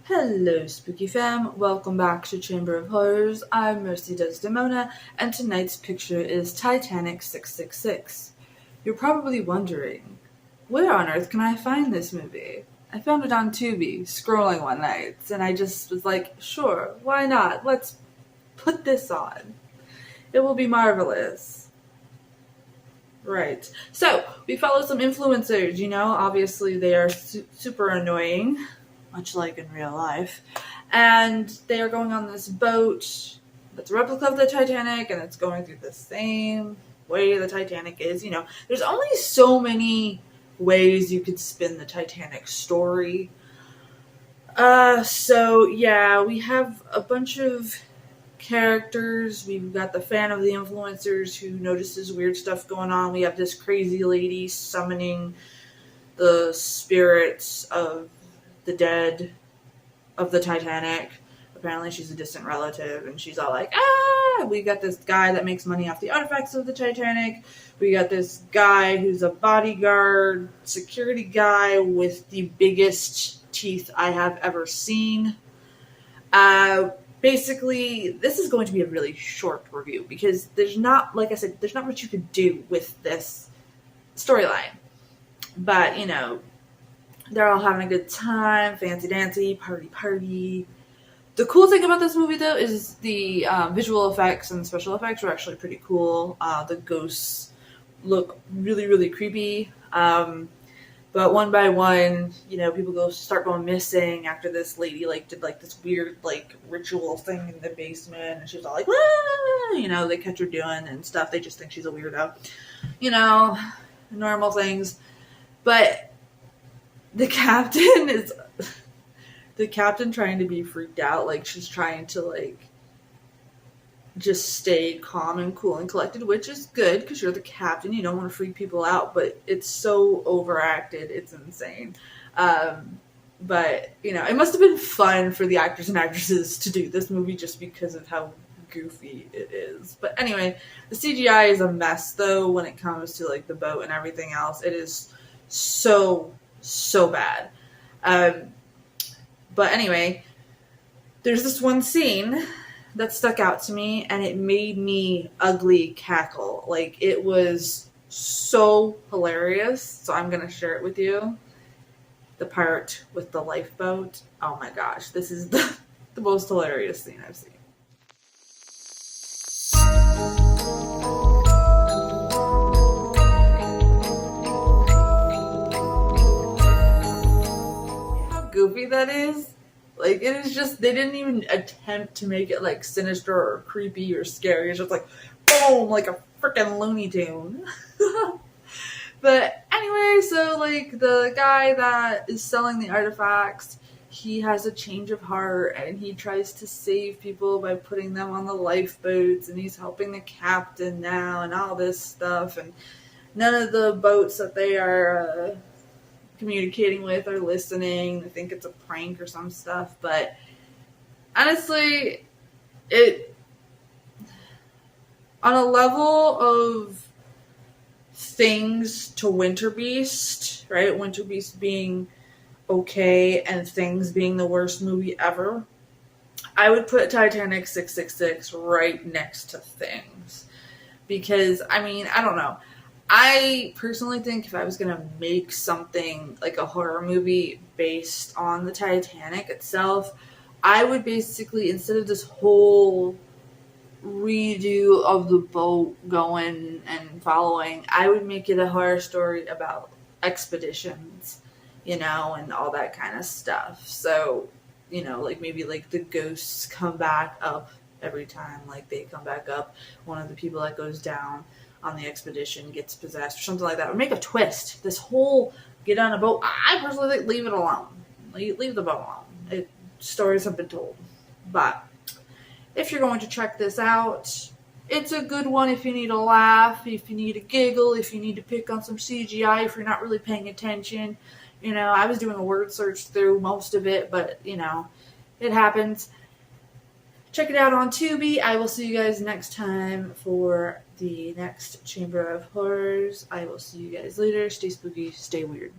Hello, Spookyfam. Welcome back to Chamber of Horrors. I'm Mercy Desdemona, and tonight's picture is Titanic 666. You're probably wondering, where on earth can I find this movie? I found it on Tubi, scrolling one night, and I just was like, sure, why not? Let's put this on. It will be marvelous. Right. So, we follow some influencers, obviously they are super annoying, much like in real life. And they are going on this boat that's a replica of the Titanic, and it's going through the same way the Titanic is. There's only so many ways you could spin the Titanic story. So yeah, we have a bunch of characters. We've got the fan of the influencers who notices weird stuff going on. We have this crazy lady summoning the spirits of the dead of the Titanic. Apparently she's a distant relative, and she's all like, we got this guy that makes money off the artifacts of the Titanic. We got this guy who's a bodyguard, security guy with the biggest teeth I have ever seen. Basically, this is going to be a really short review because there's not, like I said, there's not much you could do with this storyline. But, they're all having a good time, fancy dancy, party. The cool thing about this movie, though, is the visual effects and special effects are actually pretty cool. The ghosts look really, really creepy. But one by one, people start going missing after this lady did this weird ritual thing in the basement, and she's all like, "Wah!" They catch her doing and stuff. They just think she's a weirdo, normal things. But the captain trying to be freaked out, she's trying to just stay calm and cool and collected, which is good because you're the captain. You don't want to freak people out, but it's so overacted. It's insane. But, it must have been fun for the actors and actresses to do this movie just because of how goofy it is. But anyway, the CGI is a mess, though, when it comes to, the boat and everything else. It is so bad. But anyway, there's this one scene that stuck out to me, and it made me ugly cackle. It was so hilarious. So I'm gonna share it with you. The part with the lifeboat. Oh my gosh, this is the most hilarious scene I've seen. How goofy that is. It is just, they didn't even attempt to make it sinister or creepy or scary. It's just boom, like a freaking Looney Tune. But anyway, so the guy that is selling the artifacts, he has a change of heart and he tries to save people by putting them on the lifeboats, and he's helping the captain now and all this stuff. And none of the boats that they are communicating with or listening. They think it's a prank or some stuff, but honestly, it on a level of things to Winter Beast, right? Winter Beast being okay and Things being the worst movie ever, I would put Titanic 666 right next to Things. Because, I don't know. I personally think if I was going to make something like a horror movie based on the Titanic itself, I would basically, instead of this whole redo of the boat going and following, I would make it a horror story about expeditions, and all that kind of stuff. So, maybe the ghosts come back up every time, they come back up. One of the people that goes down on the expedition gets possessed or something like that. Or make a twist. This whole get on a boat, I personally think leave it alone. Leave the boat alone. Stories have been told. But if you're going to check this out, it's a good one if you need a laugh, if you need a giggle, if you need to pick on some CGI, if you're not really paying attention. I was doing a word search through most of it, but, it happens. Check it out on Tubi. I will see you guys next time for the next Chamber of Horrors. I will see you guys later. Stay spooky, stay weird.